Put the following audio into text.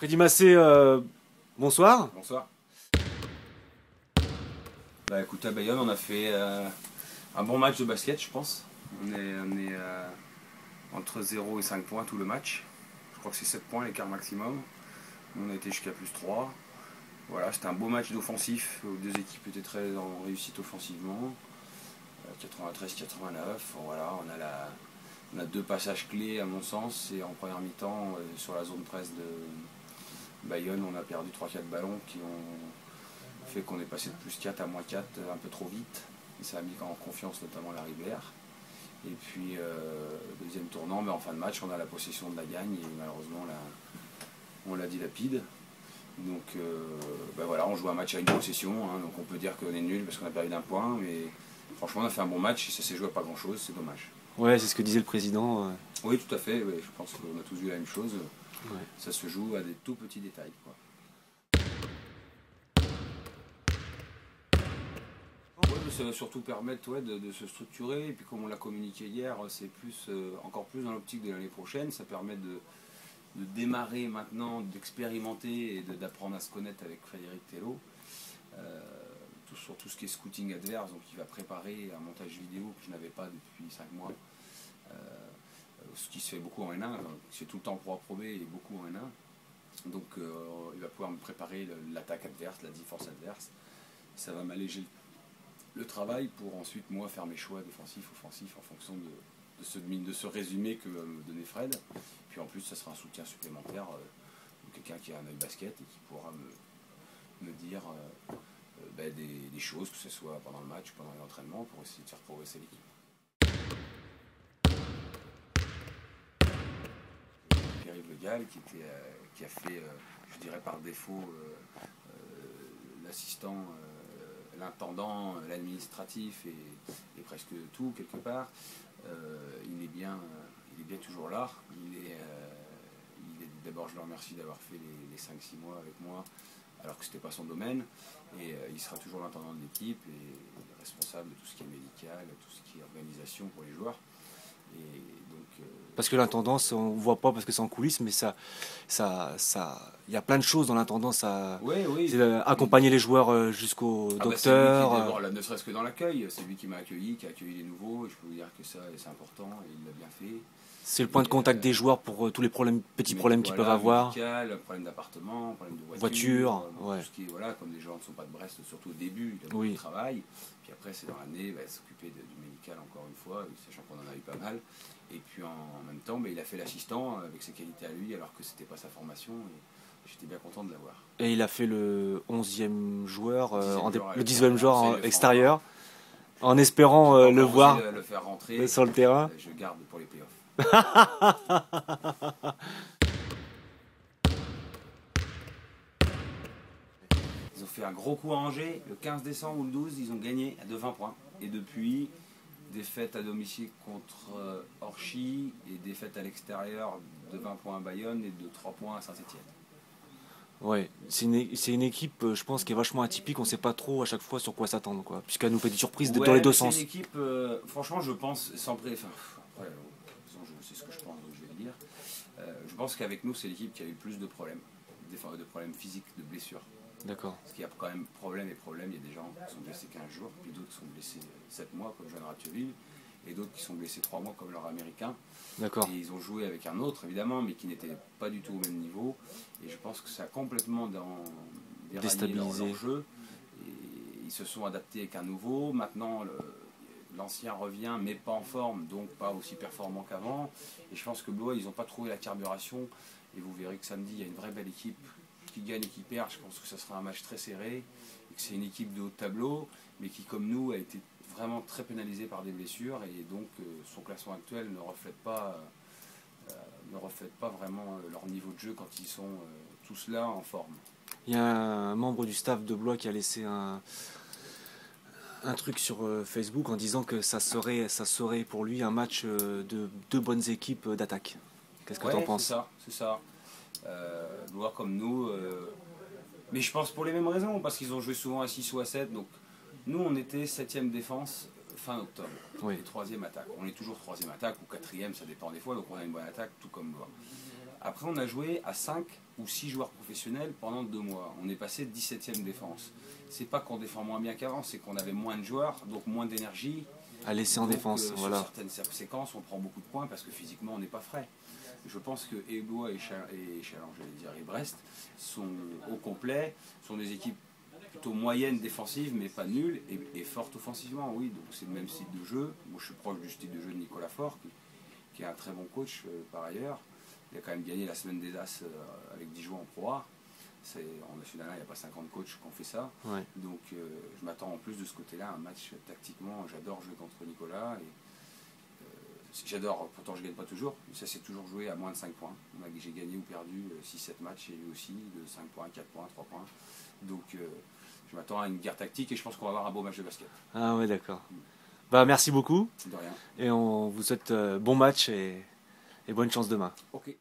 Freddy Massé, bonsoir. Bonsoir. Bah écoute, à Bayonne, on a fait un bon match de basket, je pense. On est entre 0 et 5 points tout le match. Je crois que c'est 7 points l'écart maximum. On a été jusqu'à plus 3. Voilà, c'était un beau match d'offensif. Les deux équipes étaient très en réussite offensivement. 93-89. Voilà, on a deux passages clés à mon sens. Et en première mi-temps, sur la zone presse de Bayonne, on a perdu 3-4 ballons qui ont fait qu'on est passé de +4 à -4 un peu trop vite. Et ça a mis en confiance notamment la Rivière. Et puis, deuxième tournant, mais en fin de match, on a la possession de la gagne et malheureusement, on la dilapide. Donc, voilà, on joue un match à une possession, hein, donc on peut dire qu'on est nul parce qu'on a perdu d'1 point, mais franchement, on a fait un bon match et ça s'est joué à pas grand-chose, c'est dommage. Ouais, c'est ce que disait le président. Oui, tout à fait, ouais, je pense qu'on a tous vu la même chose. Ouais. Ça se joue à des tout petits détails, quoi. Ouais, ça va surtout permettre de se structurer, et puis comme on l'a communiqué hier, c'est encore plus dans l'optique de l'année prochaine. Ça permet de démarrer maintenant, d'expérimenter et d'apprendre à se connaître avec Frédéric Tello, sur tout ce qui est scouting adverse. Donc il va préparer un montage vidéo que je n'avais pas depuis 5 mois, ce qui se fait beaucoup en N1, c'est tout le temps Pro A, et beaucoup en N1. Donc il va pouvoir me préparer l'attaque adverse, la défense adverse. Ça va m'alléger le travail pour ensuite moi faire mes choix défensifs, offensifs en fonction de ce résumé que va me donner Fred. Puis en plus ça sera un soutien supplémentaire de quelqu'un qui a un œil basket et qui pourra me dire des choses, que ce soit pendant le match, pendant l'entraînement, pour essayer de faire progresser l'équipe. Pierre-Yves Le Gall qui a fait, je dirais par défaut, l'assistant, l'intendant, l'administratif et presque tout quelque part. Il est bien toujours là. D'abord, je le remercie d'avoir fait les 5-6 mois avec moi, alors que ce n'était pas son domaine. Et il sera toujours l'intendant de l'équipe et responsable de tout ce qui est médical, tout ce qui est organisation pour les joueurs. Et donc, parce que l'intendance, on ne voit pas parce que c'est en coulisses, mais il y a plein de choses dans l'intendance. Oui. C'est accompagner les joueurs jusqu'au docteur. Ne serait-ce que dans l'accueil, c'est lui qui m'a accueilli, qui a accueilli les nouveaux. Et je peux vous dire que ça, c'est important et il l'a bien fait. C'est le point de contact des joueurs pour tous les petits problèmes qu'ils peuvent avoir. Médical, problème d'appartement, problème de voiture. Tout ce qui est, comme les gens ne sont pas de Brest, surtout au début, il y a beaucoup de travail. Puis après, c'est dans l'année, s'occuper du médical encore une fois, sachant qu'on en a eu pas mal. Et puis en même temps, il a fait l'assistant avec ses qualités à lui, alors que c'était pas sa formation. Et j'étais bien content de l'avoir. Et il a fait le 11e joueur, le 10e joueur extérieur, en espérant le voir le faire rentrer sur le terrain. Je garde pour les playoffs. Ils ont fait un gros coup à Angers, le 15 décembre ou le 12, ils ont gagné de 20 points. Et depuis, défaite à domicile contre Orchy et défaite à l'extérieur de 20 points à Bayonne et de 3 points à Saint-Etienne. Ouais, c'est une équipe, je pense, qui est vachement atypique. On ne sait pas trop à chaque fois sur quoi s'attendre, quoi, puisqu'elle nous fait des surprises dans les deux sens. C'est une équipe, franchement, je pense, sans après, c'est ce que je pense, donc je vais le dire. Je pense qu'avec nous, c'est l'équipe qui a eu le plus de problèmes, de problèmes physiques, de blessures. D'accord. Parce qu'il y a quand même problème. Il y a des gens qui sont blessés 15 jours, puis d'autres qui sont blessés 7 mois, comme Joanne Ratieville, et d'autres qui sont blessés 3 mois, comme leur américain. D'accord. Et ils ont joué avec un autre, évidemment, mais qui n'était pas du tout au même niveau. Et je pense que ça a complètement déstabilisé leur jeu. Et ils se sont adaptés avec un nouveau. Maintenant, l'ancien revient, mais pas en forme, donc pas aussi performant qu'avant. Et je pense que Blois, ils n'ont pas trouvé la carburation. Et vous verrez que samedi, il y a une vraie belle équipe qui gagne et qui perd. Je pense que ça sera un match très serré. Et que c'est une équipe de haut tableau, mais qui, comme nous, a été vraiment très pénalisée par des blessures. Et donc, son classement actuel ne reflète pas vraiment leur niveau de jeu quand ils sont tous là en forme. Il y a un membre du staff de Blois qui a laissé un truc sur Facebook en disant que ça serait pour lui un match de deux bonnes équipes d'attaque. Qu'est-ce que tu en penses? C'est ça. Blois comme nous, mais je pense pour les mêmes raisons, parce qu'ils ont joué souvent à 6 ou à 7. Donc nous, on était 7e défense fin octobre, et 3e attaque. On est toujours 3e attaque ou 4e, ça dépend des fois, donc on a une bonne attaque, tout comme Blois. Après, on a joué à 5 ou 6 joueurs professionnels pendant 2 mois. On est passé 17e défense. C'est pas qu'on défend moins bien qu'avant, c'est qu'on avait moins de joueurs, donc moins d'énergie. À laisser en défense, sur voilà. certaines séquences, on prend beaucoup de points parce que physiquement, on n'est pas frais. Je pense que Blois et Challenge, j'allais dire, et Brest sont au complet, sont des équipes plutôt moyennes défensives, mais pas nulles, et fortes offensivement, oui. Donc c'est le même style de jeu. Moi, je suis proche du style de jeu de Nicolas Faure, qui est un très bon coach par ailleurs. Il a quand même gagné la semaine des As avec Dijon en Pro A. En National 1, il n'y a pas 50 coachs qui ont fait ça. Ouais. Donc je m'attends en plus de ce côté-là à un match tactiquement. J'adore jouer contre Nicolas. J'adore, pourtant je ne gagne pas toujours. Ça s'est toujours joué à moins de 5 points. J'ai gagné ou perdu 6-7 matchs et lui aussi, de 5 points, 4 points, 3 points. Donc je m'attends à une guerre tactique et je pense qu'on va avoir un beau match de basket. Ah ouais, d'accord. Bah, merci beaucoup. De rien. Et on vous souhaite bon match et bonne chance demain. Ok.